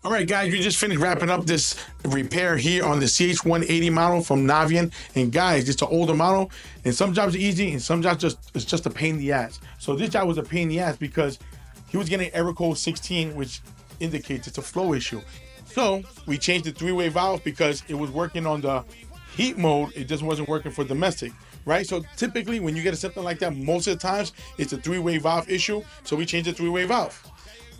All right, guys, we just finished wrapping up this repair here on the CH-180 model from Navien. And guys, it's an older model, and some jobs are easy, and some jobs it's just a pain in the ass. So this job was a pain in the ass because he was getting error code 16, which indicates it's a flow issue. So we changed the three-way valve because it was working on the heat mode. It just wasn't working for domestic, right? So typically when you get something like that, most of the times it's a three-way valve issue. So we changed the three-way valve.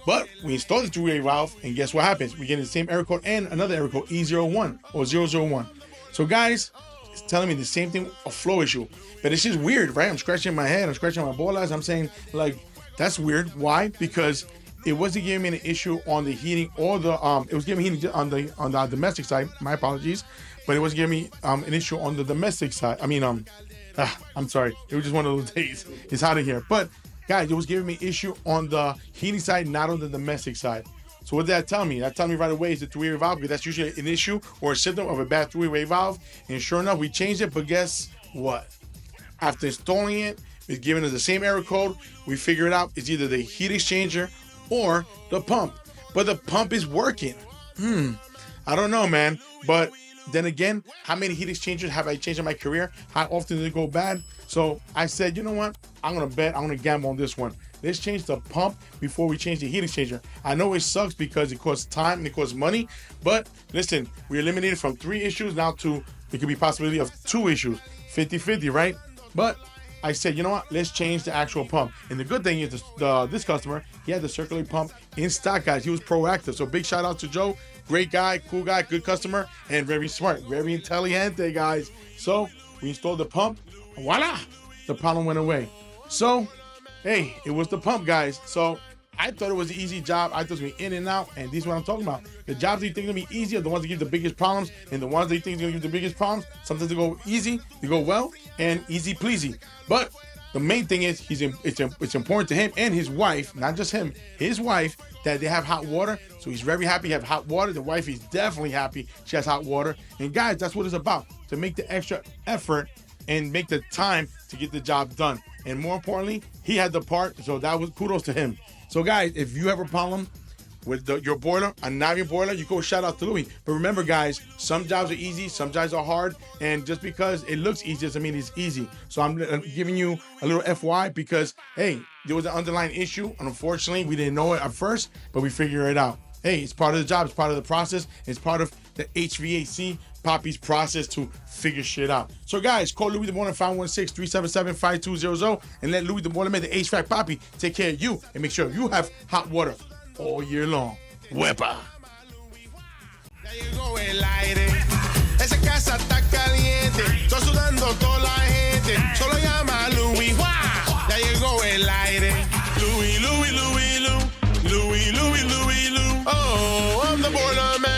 But we installed the three-way valve, and guess what happens? We get the same error code and another error code, E01 or 001. So guys, it's telling me the same thing, a flow issue. But it's just weird, right? I'm scratching my head, I'm scratching my bolas. I'm saying, like, that's weird. Why? Because it wasn't giving me an issue on the heating or the it was giving me heating on the domestic side. My apologies, but it was giving me an issue on the domestic side. I mean, I'm sorry. It was just one of those days. It's hot in here, but guys, it was giving me issue on the heating side, not on the domestic side. So what did that tell me? That told me right away it's a three-way valve, because that's usually an issue or a symptom of a bad three-way valve. And sure enough, we changed it. But guess what? After installing it, it's giving us the same error code. We figured out it's either the heat exchanger or the pump. But the pump is working. I don't know, man. But then again, how many heat exchangers have I changed in my career? How often did it go bad? So I said, you know what? I'm going to bet. I'm going to gamble on this one. Let's change the pump before we change the heat exchanger. I know it sucks because it costs time and it costs money. But listen, we eliminated from 3 issues now to, it could be possibility of 2 issues. 50-50, right? But I said, you know what? Let's change the actual pump. And the good thing is this customer, he had the circulator pump in stock, guys. He was proactive. So big shout out to Joe. Great guy, cool guy, good customer, and very smart, very intelligente, guys. So we installed the pump. Voila! The problem went away. So, hey, it was the pump, guys. So I thought it was an easy job. I thought it was going to be in and out, and this is what I'm talking about. The jobs that you think are going to be easy are the ones that give the biggest problems, and the ones that you think are going to give the biggest problems, sometimes they go easy, they go well, and easy pleasy. But the main thing is it's important to him and his wife, not just him, his wife, that they have hot water. So he's very happy to have hot water. The wife is definitely happy she has hot water. And guys, that's what it's about, to make the extra effort and make the time to get the job done. And more importantly, he had the part, so that was kudos to him. So guys, if you have a problem with your boiler, a Navien boiler, you go shout out to Louie. But remember, guys, some jobs are easy, some jobs are hard, and just because it looks easy doesn't mean it's easy. So I'm giving you a little FY because, hey, there was an underlying issue, and unfortunately, we didn't know it at first, but we figured it out. Hey, it's part of the job, it's part of the process, it's part of the HVAC, Papi's process to figure shit out. So guys, call Louie The Boiler 516-377-5200 and let Louie The Boiler Man, the HVAC Papi, take care of you and make sure you have hot water all year long. Wepa. Ya llegó el aire, esa casa está caliente, está sudando toda la gente, solo llama a Louie. Ya llegó el aire, Louie, Louie, Louie, Louie, Louie, Louie, Louie, Louie. Oh, I'm the boiler man.